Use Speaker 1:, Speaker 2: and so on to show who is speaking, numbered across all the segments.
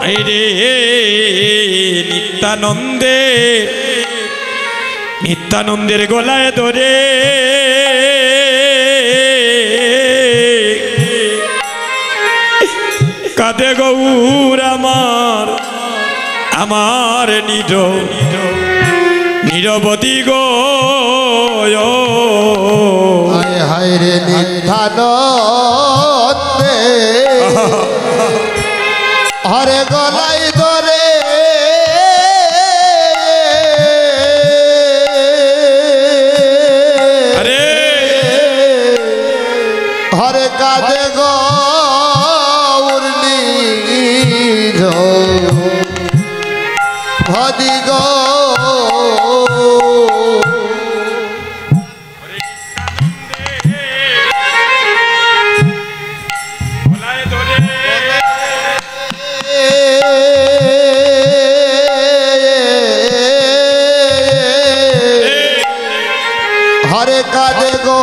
Speaker 1: হাইরে নিত্যানন্দের গলায় ধরে কাঁদে গৌর আমার নিরবধি গো
Speaker 2: হায়রে নিত্যানন্দে হরে গলাই ধরে হরে কাঁদে গৌর নিরবধি গো হরে কাঁদে গো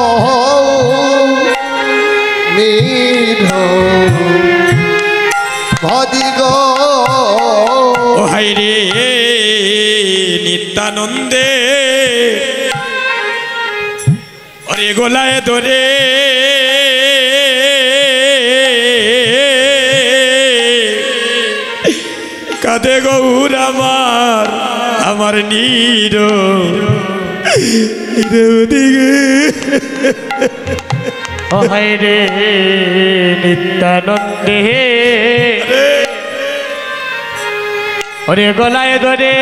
Speaker 2: নিরবধি গো
Speaker 1: হাইরে নিত্যানন্দে ওরে গলায় ধরে কাঁদে গৌর আমার
Speaker 3: হায়রে নিত্যানন্দে ওরে গলায় ধরে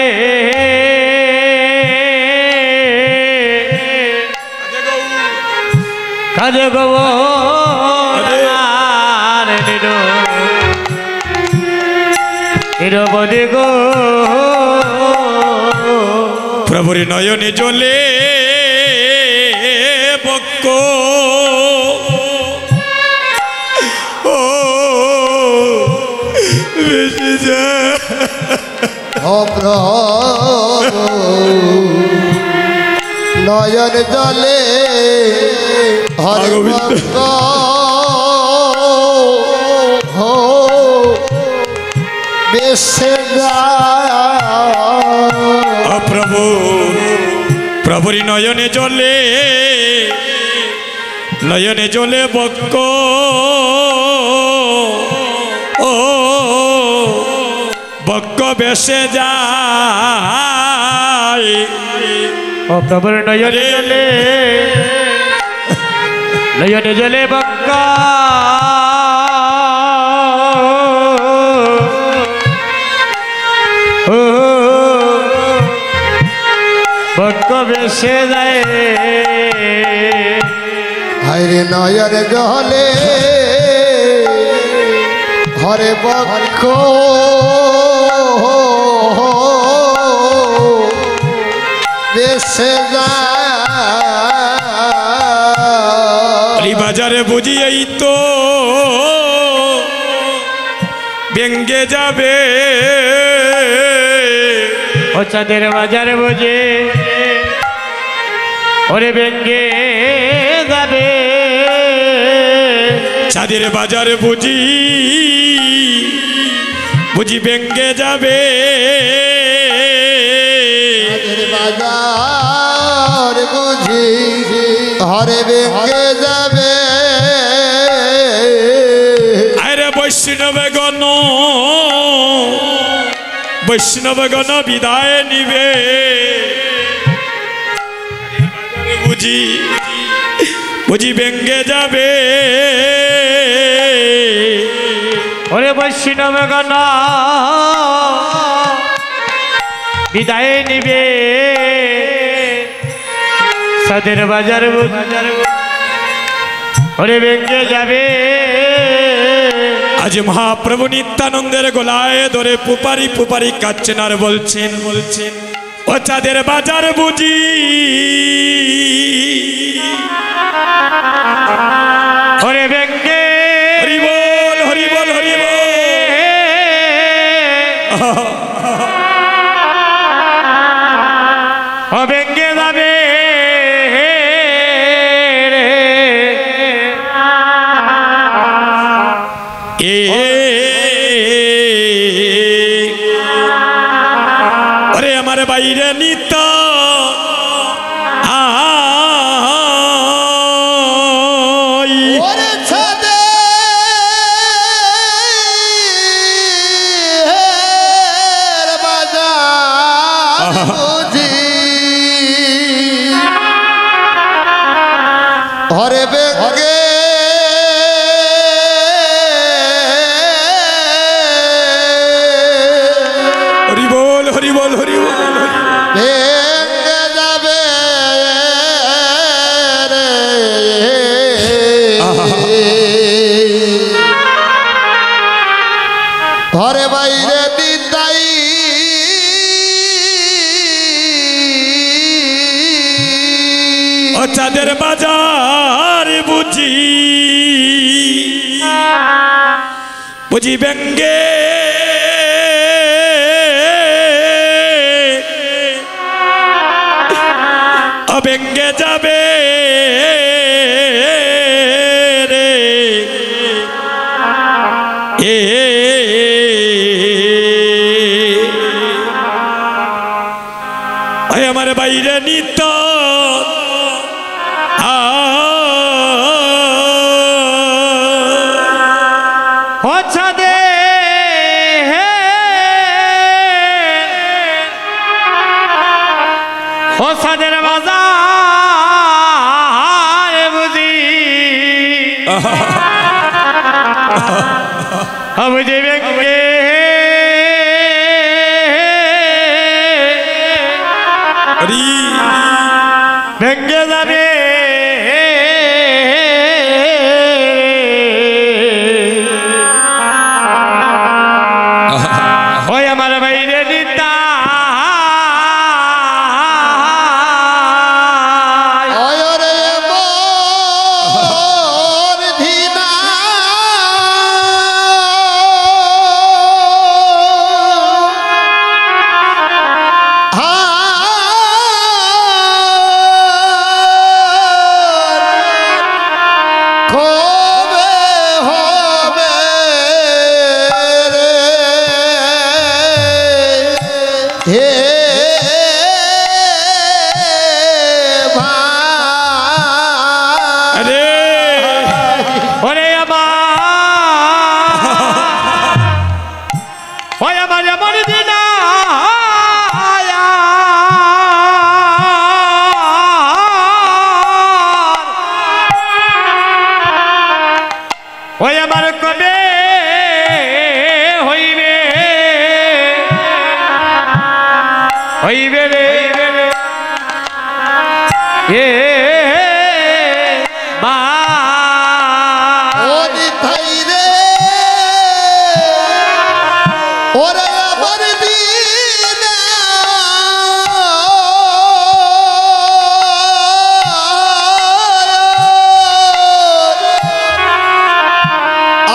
Speaker 3: কাঁদে গৌর নিরবধি গো
Speaker 1: প্রভুর নয়নে জলে বক্ষ ও বেশি যা
Speaker 2: নয়ন জলে হরে ভক্ত বেশে
Speaker 1: প্রভুর নয়নে জলে বক্ষ ও বক্ষ বেশে যায়
Speaker 3: ও প্রভুর নয়নে জলে বক্ষ বক্ষ বেশে যায়
Speaker 2: হায়রে নয়ন জলে হরে বক্ষ বেশে যায়
Speaker 1: বাজারে বুঝি এই তো ব্যঙ্গে যাবে
Speaker 3: ও চাঁদের বাজার বুঝে ওরে ব্যঙ্গে যাবে
Speaker 1: চাঁদের বাজার বুঝি ব্যঙ্গে যাবে
Speaker 2: বাজার বুঝি হরে ব্যঙ্গে যাবে
Speaker 1: আরে বৈষ্ণব গণ বিদায় নিবে বুঝি ব্যঙ্গে যাবে
Speaker 3: ওরে বৈষ্ণব গণ বিদায় নিবে চাঁদের বাজার ওরে ব্যঙ্গে যাবে
Speaker 1: আজ মহাপ্রভু নিত্যানন্দের গলায় ধরে পুপারি কাচ্ছেন আর বলছেন ও চাঁদের বাজার বুঝি
Speaker 3: ওরে ব্যঙ্গে
Speaker 1: হরি বল
Speaker 3: ও ব্যঙ্গে যাবে
Speaker 1: বাইরে নিত
Speaker 2: ওরে ছাদে বাজার বুঝি হরে বেগে
Speaker 1: হরি বল হরি বল হরি বল
Speaker 2: ভেঙে যাবে রে ঘরে বাইরে দিদাই
Speaker 1: ও চাঁদের বাজার বুঝি বুঝি ব্যঙ্গে ব্যঙ্গে যাবে রে আমার বাইরে নিত
Speaker 3: ছাদে ও ছাদের বাজার বুঝি বুঝি ব্যঙ্গে ব্যঙ্গে যাবে ওই আমার বাইরে নিতা
Speaker 2: অয়রে মোর ধীনা কবে হবে রে হে ভাই
Speaker 1: রে
Speaker 3: ওরে আমার এমন দিন ওই আমার কবে হইবে হইবে রে এ মা
Speaker 2: ওরে ভাই রে ওরে আমার দিনা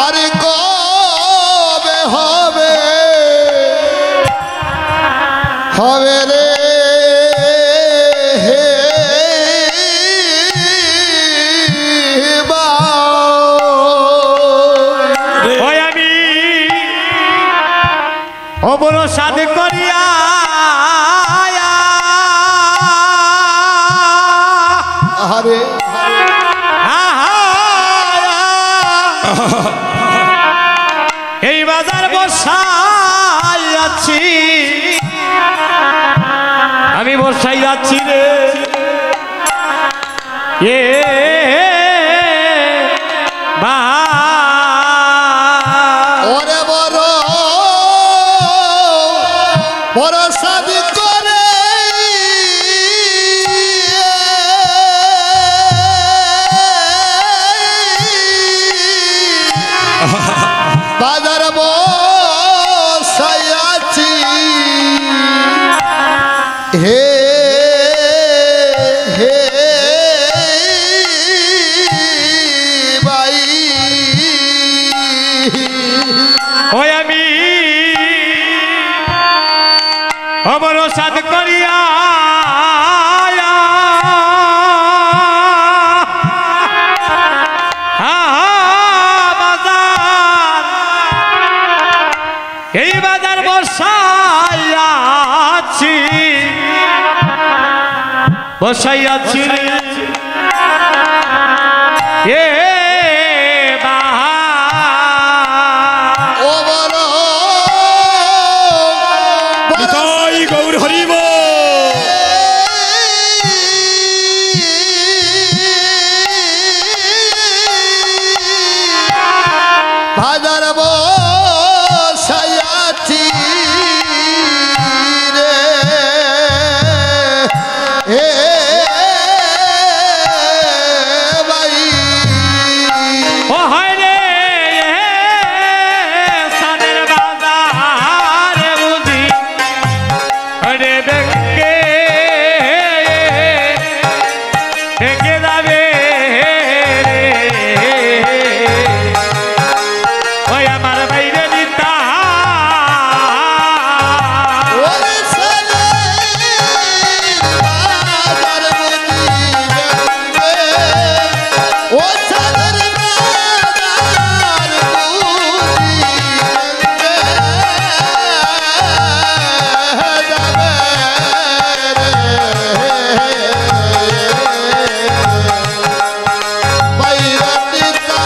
Speaker 2: আরে কবে হবে হবে রে হে
Speaker 3: ওই আমি অবরসাদ করিয়া
Speaker 2: আরে
Speaker 3: এই বাজার বসাই আছি আমি বসাই আছি রে এ বা
Speaker 2: ওরে বড় বড় সাদি করে বাজার বসাই আছি হে হে ভাই
Speaker 3: ওই আমি অবরসাদ করিয়া বাজার এই বাজার বাজার বসাইয়াছি বসাইয়াছি এ বাহা
Speaker 2: ও বড়
Speaker 1: নিতাই গৌর হরিব
Speaker 2: বাজার বসাইয়াছি রে এ ভাই
Speaker 3: ও হয় রে সাদের বাজারে বুঝি রে দেখে দেখে যাবে রে ওই আমার বাইরে দিতা
Speaker 2: ওরে সালে বাজার বুঝি দেখবে ও সাদের বাজার বুঝি দেখবে যাবে রে বাইরে দিতা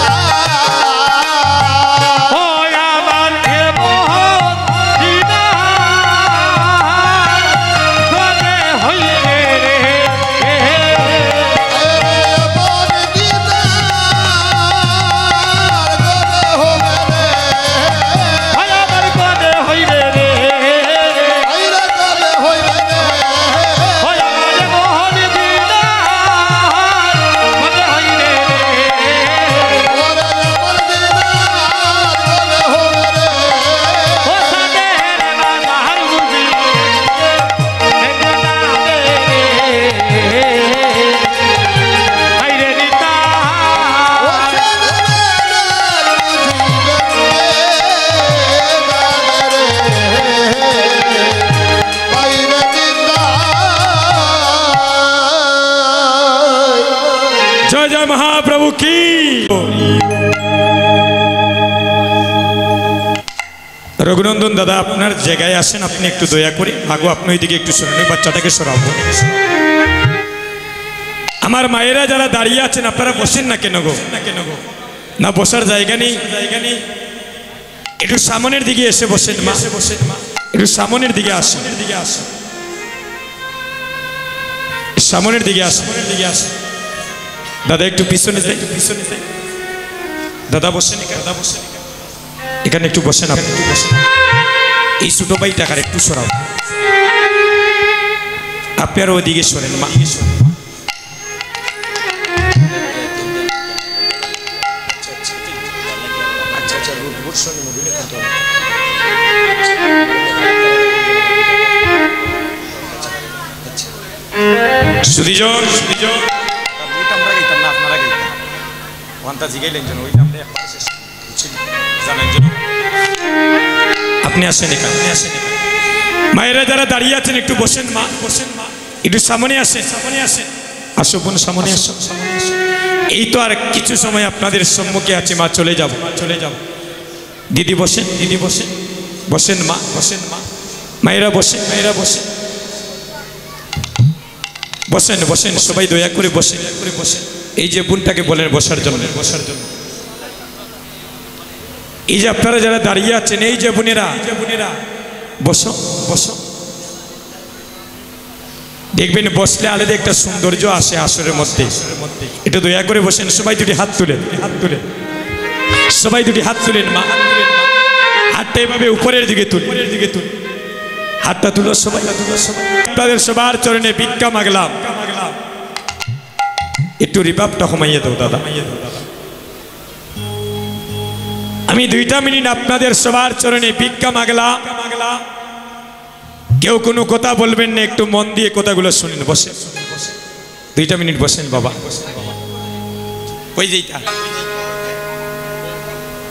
Speaker 3: ওই আমার এ মোহন দিনা গলে হইলে রে ওই আমার গলে হইলে রে ওই আমার মোহন দিনা গলে হইলে ও সাদের বাজার বুঝি দেখে যাবে আইরে দিতা
Speaker 1: জয় জয় মহাপ্রভু কি রঘুনন্দন দাদা আপনার জায়গায় আসেন আপনি একটু দয়া করে আগো আপনি ওইদিকে একটু সরেন ওই বাচ্চাটাকে সরাবো আমার মায়েরা যারা দাঁড়িয়ে আছেন আপনারা বসেন না কেন গো না বসার জায়গা নেই একটু সামনের দিকে এসে বসেন মা একটু সামনের দিকে আসেন সামনের দিকে আসেন দাদা একটু পিছনে যাই দাদা বসেন এখানে একটু বসেন আপনি একটু বসেন এই ছোট ভাই টাকার একটু সরাও আপনি আর ওদিকে সরেন মা সুধিজন
Speaker 4: আমরা গাইতাম না আপনারা গাইতাম ওখানটা জিগাইলেন যেন ওই নামটা একবার শেষ জানেন যেন
Speaker 1: আপনি আসেন এখানে মায়েরা যারা দাঁড়িয়ে আছেন একটু বসেন মা একটু সামনে আসেন আসো বোন সামনে আসো এই তো আর কিছু সময় আপনাদের সম্মুখে আছে মা চলে যাব দিদি বসেন বসেন মা মায়েরা বসেন সবাই দয়া করে বসেন এই যে বোনটাকে বলেন বসার জন্য এই যে আপনারা যারা দাঁড়িয়ে আছেন এই যে বোনেরা বসো দেখবেন বসলে আলাদা একটা সৌন্দর্য আসে আসরের মধ্যে একটু দয়া করে বসেন সবাই দুটি হাত তুলেন মা হাতটা এভাবে উপরের দিকে তুল হাতটা তুলো সবাই আপনাদের সবার চরণে ভিক্ষা মাগলাম একটু রিভাবটা কমাইয়ে দাও দাদা আমি 2টা মিনিট আপনাদের সবার চরণে ভিক্ষা মাগলাম কেউ কোনো কথা বলবেন না একটু মন দিয়ে কথাগুলো শুনেন বসে 2টা মিনিট বসেন বাবা ওই যেটা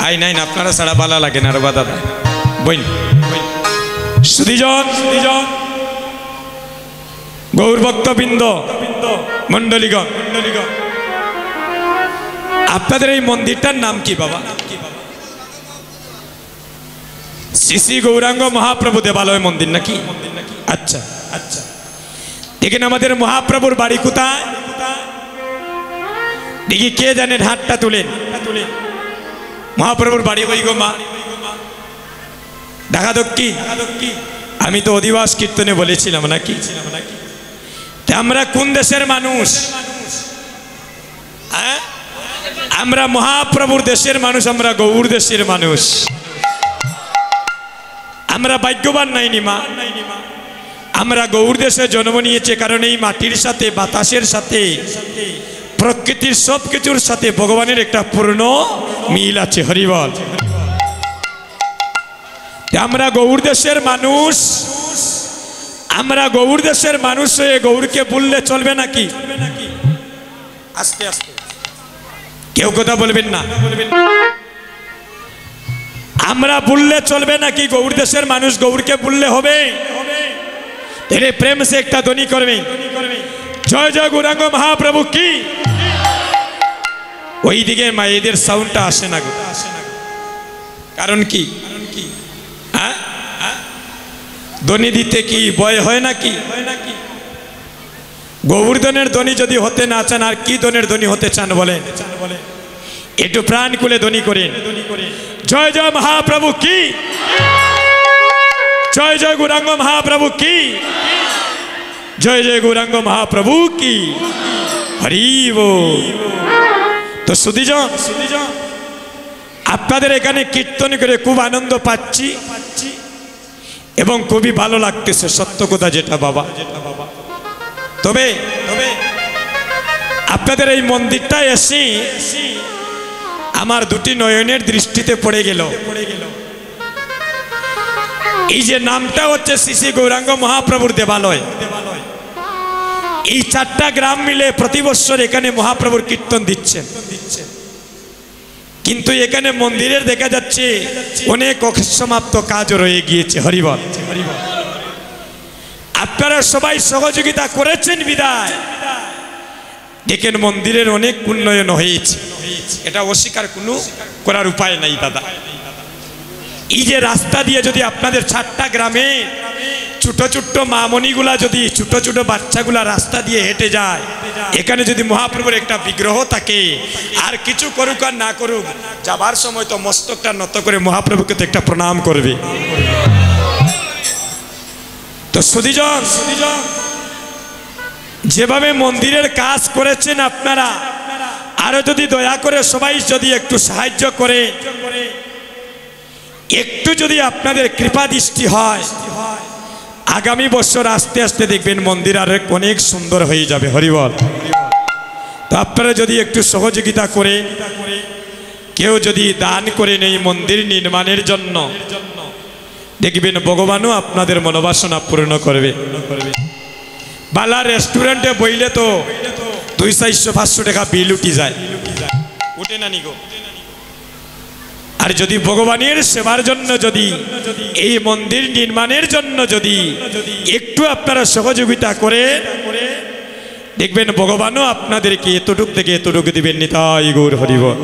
Speaker 1: আই নাই আপনারা ছাড়া ভালো লাগে না রে দাদা বইন সুধিজন গৌর ভক্তবৃন্দ মন্ডলীগণ আপনাদের এই মন্দিরটার নাম কি বাবা শ্রী শ্রী গৌরাঙ্গ মহাপ্রভু দেবালয় মন্দির নাকি? আচ্ছা আচ্ছা, দেখেন আমাদের মহাপ্রভুর বাড়ি কোথায় দেখি, কে জানেন? হাতটা তুলেন। মহাপ্রভুর বাড়ি ওই গো মা, দেখা দক্ষি। আমি তো অধিবাস কীর্তনে বলেছিলাম নাকি? আমরা কোন দেশের মানুষ? আমরা মহাপ্রভুর দেশের মানুষ, আমরা গৌর দেশের মানুষ। আমরা ভাগ্যবান নাইনি মা, আমরা গৌর দেশে জন্ম নিয়েছে, কারণ এই মাটির সাথে, বাতাসের সাথে, প্রকৃতির সব কিছুর সাথে ভগবানের একটা পূর্ণ মিল আছে। হরিবল। আমরা গৌর দেশের মানুষ, আমরা গৌর দেশের মানুষ হয়ে গৌরকে বললে চলবে নাকি? আস্তে আস্তে, কেউ কথা বলবেন না। আমরা বললে চলবে নাকি? গৌর দেশের মানুষ গৌরকে বললে হবে? তেরে প্রেম সে একটা ধ্বনি করবে, জয় জয় গৌরাঙ্গ মহাপ্রভু কি। ওইদিকে মায়েদের সাউন্ডটা আসে না গো, কারণ কি? ধ্বনি দিতে কি ভয় হয় নাকি? গোবর্ধনের ধ্বনি যদি হতে না চান, আর কি ধ্বনির ধ্বনি হতে চান বলেন? একটু প্রাণ খুলে ধ্বনি করেন, জয় জয় মহাপ্রভু কি, জয় জয় গৌরাঙ্গ মহাপ্রভু কি, জয় জয় গৌরাঙ্গ মহাপ্রভু কি। হরি বল। তো সুধীজন, আপনাদের এখানে কীর্তন করে খুব আনন্দ পাচ্ছি এবং খুবই ভালো লাগতেছে, সত্য কথা যেটা বাবা। তবে আপনাদের এই মন্দিরটা এসে আমার দুটি নয়নের দৃষ্টিতে পড়ে গেল। এই যে নামটা হচ্ছে শ্রী শ্রী গৌরাঙ্গ মহাপ্রভুর দেবালয়, এই 4টা গ্রাম মিলে প্রতি বছর এখানে মহাপ্রভুর কীর্তন দিচ্ছেন, কিন্তু এখানে মন্দিরের দেখা যাচ্ছে অনেক অসমাপ্ত কাজ রয়ে গিয়েছে। হরিবল। আপনারা সবাই সহযোগিতা করেছেন বিদায় দেখেন মন্দিরের অনেক উন্নয়ন হয়েছে, এটা অস্বীকার কোনো করার উপায় নাই দাদা। এই যে রাস্তা দিয়ে যদি আপনাদের 4টা গ্রামে ছোট ছোট মামনিগুলা, যদি ছোট ছোট বাচ্চাগুলা রাস্তা দিয়ে হেঁটে যায়, এখানে যদি মহাপ্রভুর একটা বিগ্রহ থাকে, আর কিছু করুক আর না করুক, যাবার সময় তো মস্তকটা নত করে মহাপ্রভুকে তো একটা প্রণাম করবে। তো সুধীজন, যেভাবে মন্দিরের কাজ করেছেন আপনারা, আরো যদি দয়া করে সবাই যদি একটু সাহায্য করে, একটু যদি আপনাদের কৃপা দৃষ্টি হয়, আগামী বছর আস্তে আস্তে দেখবেন মন্দির আর অনেক সুন্দর হয়ে যাবে। হরিবল। তো আপনারা যদি একটু সহযোগিতা করে, কেউ যদি দান করেন এই মন্দির নির্মাণের জন্য, দেখবেন ভগবানও আপনাদের মনোবাসনা পূর্ণ করবে। বালা রেস্টুরেন্টে বইলে তো 200-400 টাকা বিল উঠে যায়, উঠে না নিগো। আর যদি ভগবানের সেবার জন্য, যদি এই মন্দির নির্মাণের জন্য যদি একটু আপনারা সহযোগিতা করে, দেখবেন ভগবানও আপনাদেরকে এতটুক থেকে এতটুকু দিবেন। নিতাই গৌর হরিবল।